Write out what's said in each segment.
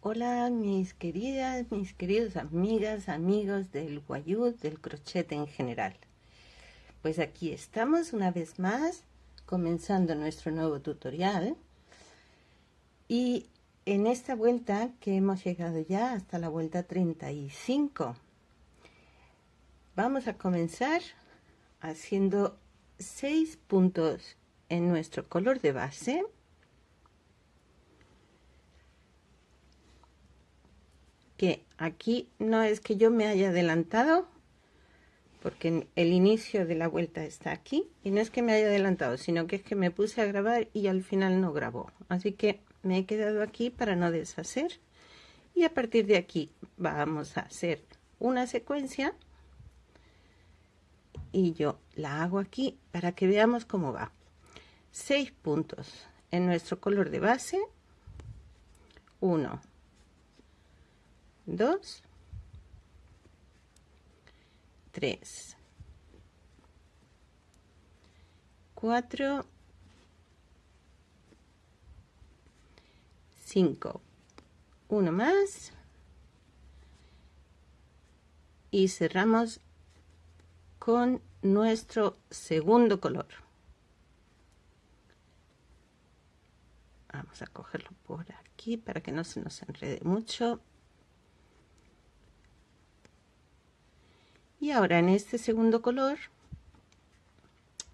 Hola mis queridas, mis queridos amigas, amigos del guayú, del crochet en general. Pues aquí estamos una vez más, comenzando nuestro nuevo tutorial. Y en esta vuelta que hemos llegado ya hasta la vuelta 35, vamos a comenzar haciendo 6 puntos en nuestro color de base. Que aquí no es que yo me haya adelantado, porque el inicio de la vuelta está aquí, y no es que me haya adelantado, sino que es que me puse a grabar y al final no grabó. Así que me he quedado aquí para no deshacer, y a partir de aquí vamos a hacer una secuencia, y yo la hago aquí para que veamos cómo va. 6 puntos en nuestro color de base. 1, 2, 3, 4, 5, uno más y cerramos con nuestro segundo color. Vamos a cogerlo por aquí para que no se nos enrede mucho. Y ahora en este segundo color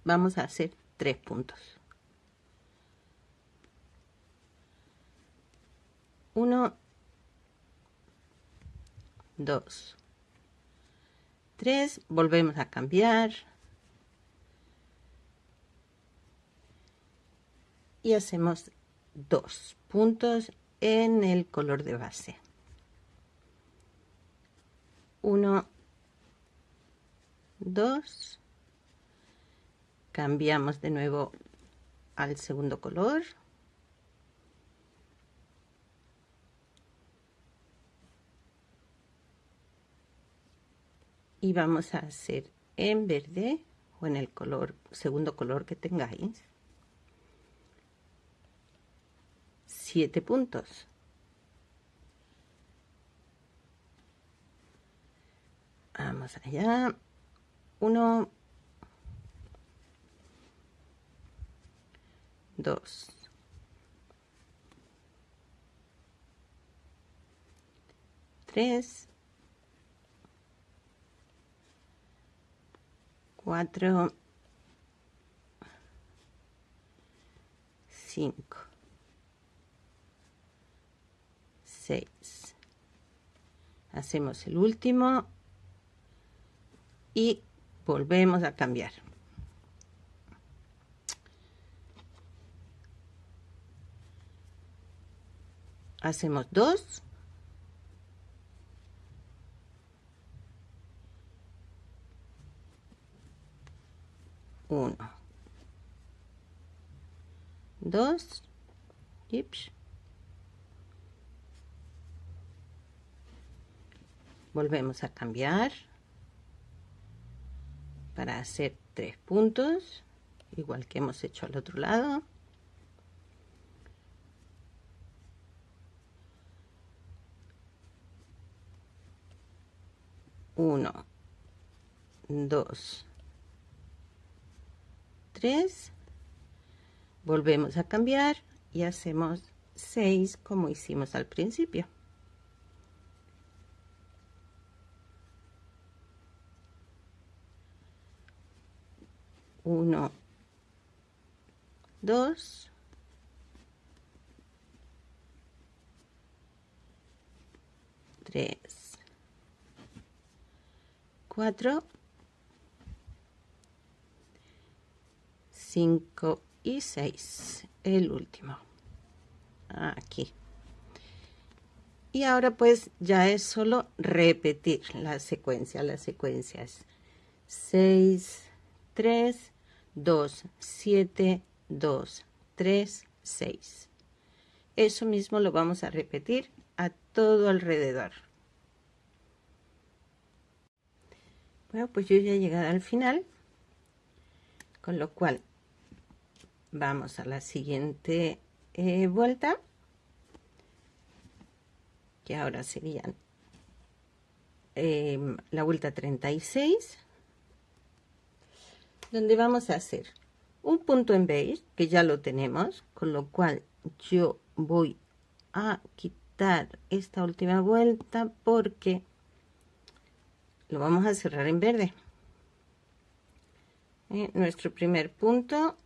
vamos a hacer 3 puntos. 1, 2, 3, volvemos a cambiar y hacemos 2 puntos en el color de base. 1, 2, cambiamos de nuevo al segundo color. Y vamos a hacer en verde o en el color, segundo color que tengáis, 7 puntos. Vamos allá. 1, 2, 3, 4, 5, 6. Hacemos el último y volvemos a cambiar. Hacemos 2. 1, 2, volvemos a cambiar para hacer 3 puntos, igual que hemos hecho al otro lado. 1, 2, 3, volvemos a cambiar y hacemos 6 como hicimos al principio. 1, 2, 3, 4, 5 y 6, el último aquí. Y ahora pues ya es solo repetir la secuencia. La secuencia es 6, 3, 2, 7, 2, 3, 6. Eso mismo lo vamos a repetir a todo alrededor. Bueno, pues yo ya he llegado al final, con lo cual vamos a la siguiente vuelta. que ahora serían la vuelta 36, donde vamos a hacer un punto en beige, que ya lo tenemos, con lo cual yo voy a quitar esta última vuelta porque lo vamos a cerrar en verde. Nuestro primer punto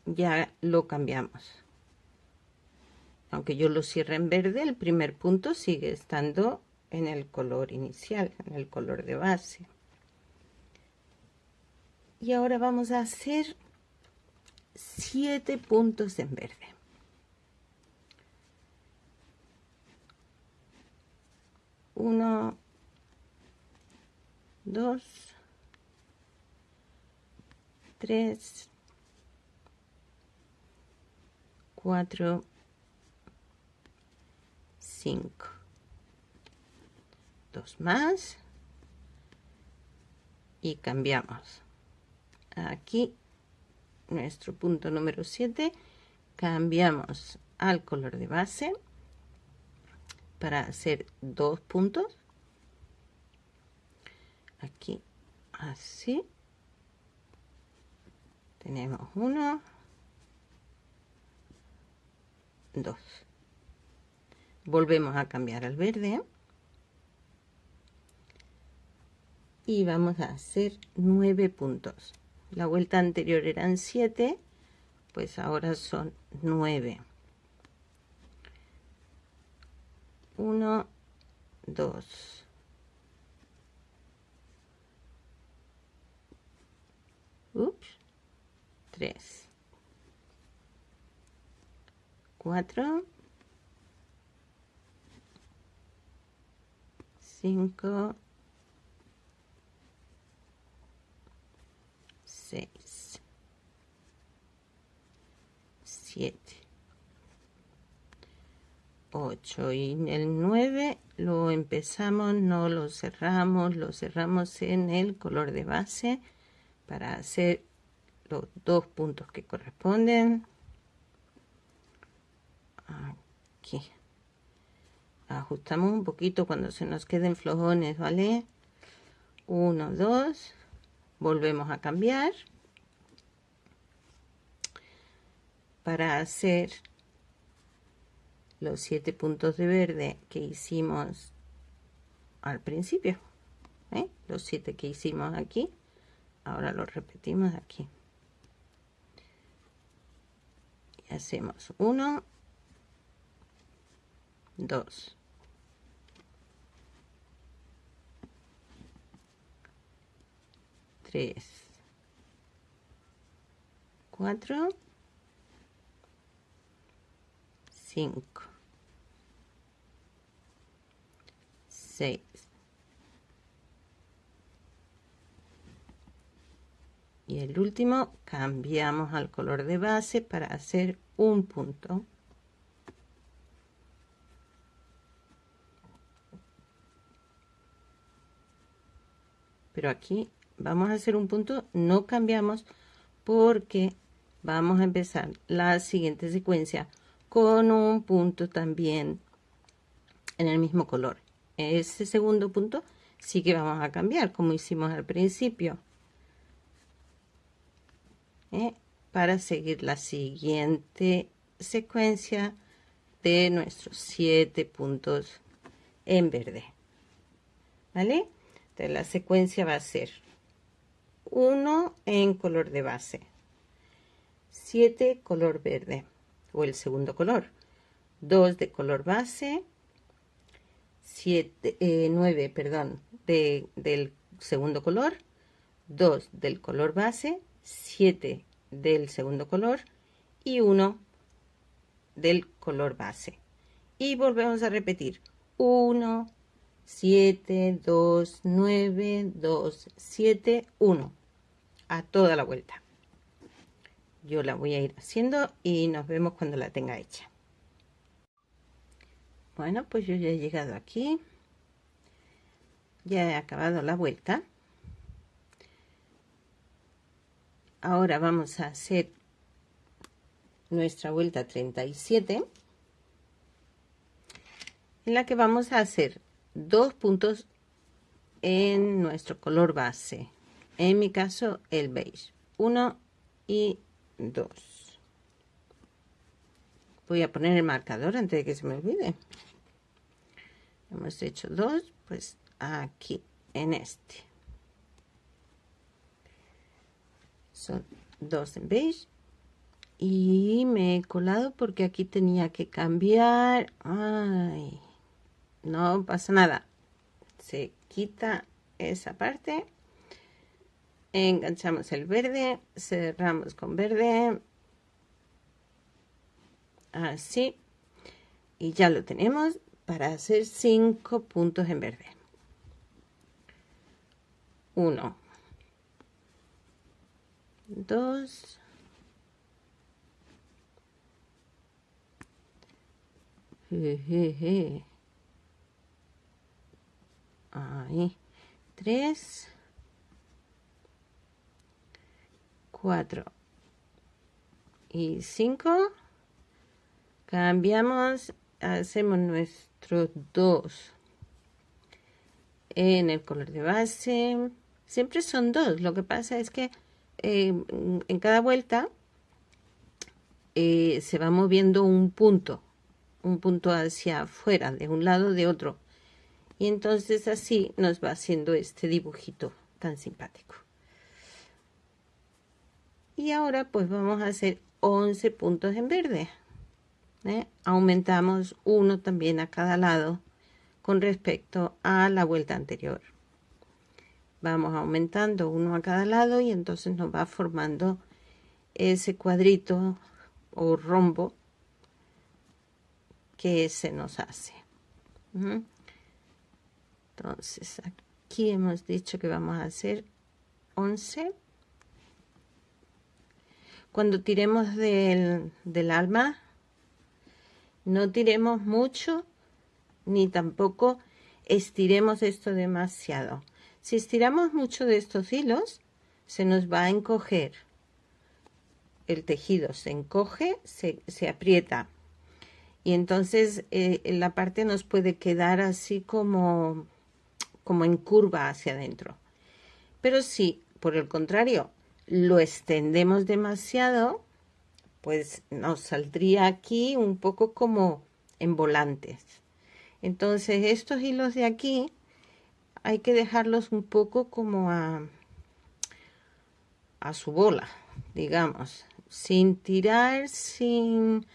ya lo cambiamos. Aunque yo lo cierre en verde, el primer punto sigue estando en el color inicial, en el color de base. Y ahora vamos a hacer 7 puntos en verde. 1, 2, 3, 4, 5. 2 más. Y cambiamos. Aquí nuestro punto número 7. Cambiamos al color de base para hacer 2 puntos. Aquí así. Tenemos 1, 2. Volvemos a cambiar al verde. Y vamos a hacer 9 puntos. La vuelta anterior eran 7, pues ahora son 9. 1, 2. 3. 4. 5. 6. 7. 8. Y el 9 lo empezamos, no lo cerramos, lo cerramos en el color de base para hacer los 2 puntos que corresponden. Aquí. Ajustamos un poquito cuando se nos queden flojones, ¿vale? 1, 2. Volvemos a cambiar para hacer los 7 puntos de verde que hicimos al principio. Los 7 que hicimos aquí, ahora los repetimos aquí. Y hacemos 1, 2. 3, 4, 5, 6, y el último cambiamos al color de base para hacer un punto. Pero aquí vamos a hacer un punto, no cambiamos porque vamos a empezar la siguiente secuencia con un punto también en el mismo color. Ese segundo punto sí que vamos a cambiar como hicimos al principio, para seguir la siguiente secuencia de nuestros 7 puntos en verde, ¿vale? Entonces la secuencia va a ser 1 en color de base, 7 color verde o el segundo color, 2 de color base, 9, perdón, del segundo color, 2 del color base, 7 del segundo color y 1 del color base. Y volvemos a repetir 1, 7, 2, 9, 2, 7, 1 a toda la vuelta. Yo la voy a ir haciendo y nos vemos cuando la tenga hecha. Bueno, pues yo ya he llegado aquí, ya he acabado la vuelta. Ahora vamos a hacer nuestra vuelta 37. en la que vamos a hacer 2 puntos en nuestro color base. En mi caso, el beige. 1 y 2. Voy a poner el marcador antes de que se me olvide. Hemos hecho 2, pues aquí, en este. Son 2 en beige. Y me he colado porque aquí tenía que cambiar. Ay, no pasa nada. Se quita esa parte. Enganchamos el verde. Cerramos con verde. Así. Y ya lo tenemos para hacer 5 puntos en verde. 1, 2, ahí, 3, 4 y 5. Cambiamos, hacemos nuestros 2 en el color de base. Siempre son 2. Lo que pasa es que en cada vuelta se va moviendo un punto hacia afuera, de un lado de otro. Y entonces así nos va haciendo este dibujito tan simpático. Y ahora pues vamos a hacer 11 puntos en verde. Aumentamos 1 también a cada lado con respecto a la vuelta anterior. Vamos aumentando 1 a cada lado y entonces nos va formando ese cuadrito o rombo que se nos hace. Entonces aquí hemos dicho que vamos a hacer 11. Cuando tiremos del alma, no tiremos mucho ni tampoco estiremos esto demasiado. Si estiramos mucho de estos hilos, se nos va a encoger. El tejido se encoge, se aprieta. Y entonces la parte nos puede quedar así como en curva hacia adentro. Pero si, por el contrario, lo extendemos demasiado, pues nos saldría aquí un poco como en volantes. Entonces estos hilos de aquí hay que dejarlos un poco como a su bola, digamos, sin tirar, sin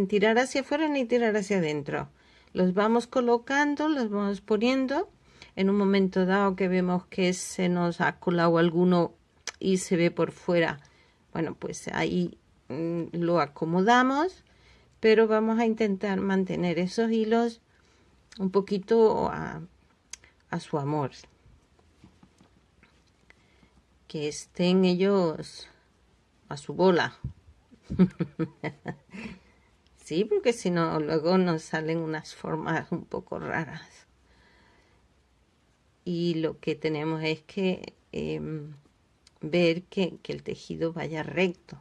tirar hacia afuera ni tirar hacia adentro. Los vamos colocando, los vamos poniendo. En un momento dado que vemos que se nos ha colado alguno y se ve por fuera, bueno, pues ahí lo acomodamos, pero vamos a intentar mantener esos hilos un poquito a su amor. Que estén ellos a su bola. Sí, porque si no, luego nos salen unas formas un poco raras. Y lo que tenemos es que ver que el tejido vaya recto,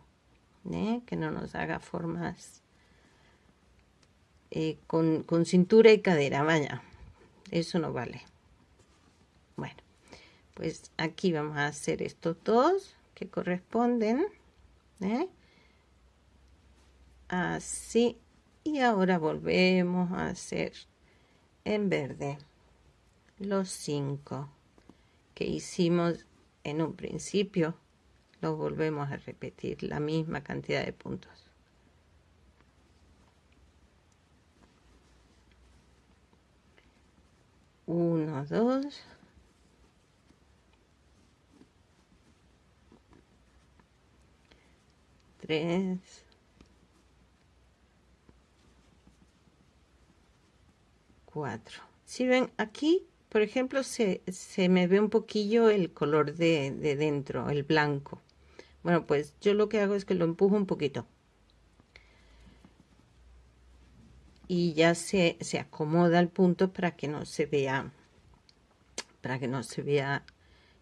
que no nos haga formas con cintura y cadera, vaya, eso no vale. Bueno, pues aquí vamos a hacer estos 2 que corresponden, así, y ahora volvemos a hacer en verde los 5 que hicimos en un principio. Los volvemos a repetir la misma cantidad de puntos. Uno, 2, 3, 4. Si ven aquí, por ejemplo, se me ve un poquillo el color de dentro, el blanco. Bueno, pues yo lo que hago es que lo empujo un poquito. Y ya se acomoda el punto para que no se vea,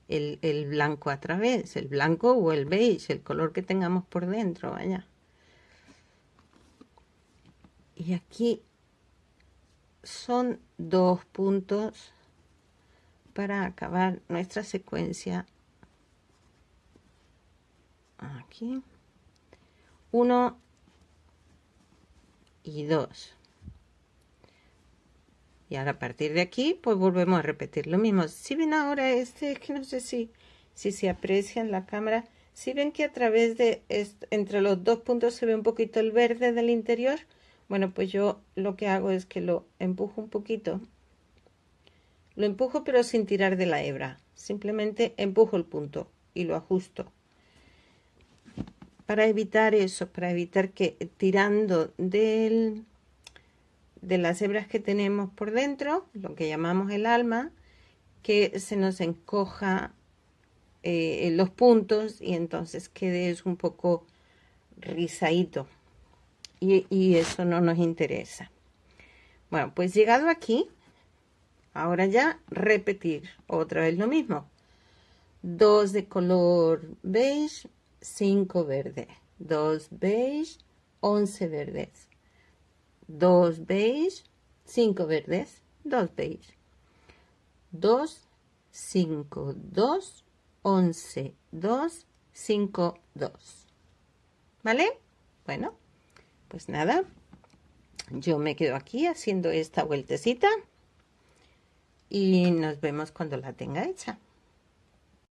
el blanco a través, el blanco o el beige, el color que tengamos por dentro, vaya. Y aquí son 2 puntos para acabar nuestra secuencia. Aquí 1 y 2. Y ahora a partir de aquí pues volvemos a repetir lo mismo. Si ven ahora es que no sé si se aprecia en la cámara, si ven que a través de entre los 2 puntos se ve un poquito el verde del interior. Bueno, pues yo lo que hago es que lo empujo un poquito. Lo empujo pero sin tirar de la hebra. Simplemente empujo el punto y lo ajusto. Para evitar eso, para evitar que tirando de las hebras que tenemos por dentro, lo que llamamos el alma, que se nos encoja los puntos y entonces quede un poco rizadito. Y eso no nos interesa. Bueno, pues llegado aquí, ahora ya repetir otra vez lo mismo. 2 de color beige, 5 verde, 2 beige, 11 verdes, 2 beige, 5 verdes, 2 beige, 2, 5, 2, 11, 2, 5, 2. ¿Vale? Bueno, pues nada, yo me quedo aquí haciendo esta vueltecita y nos vemos cuando la tenga hecha.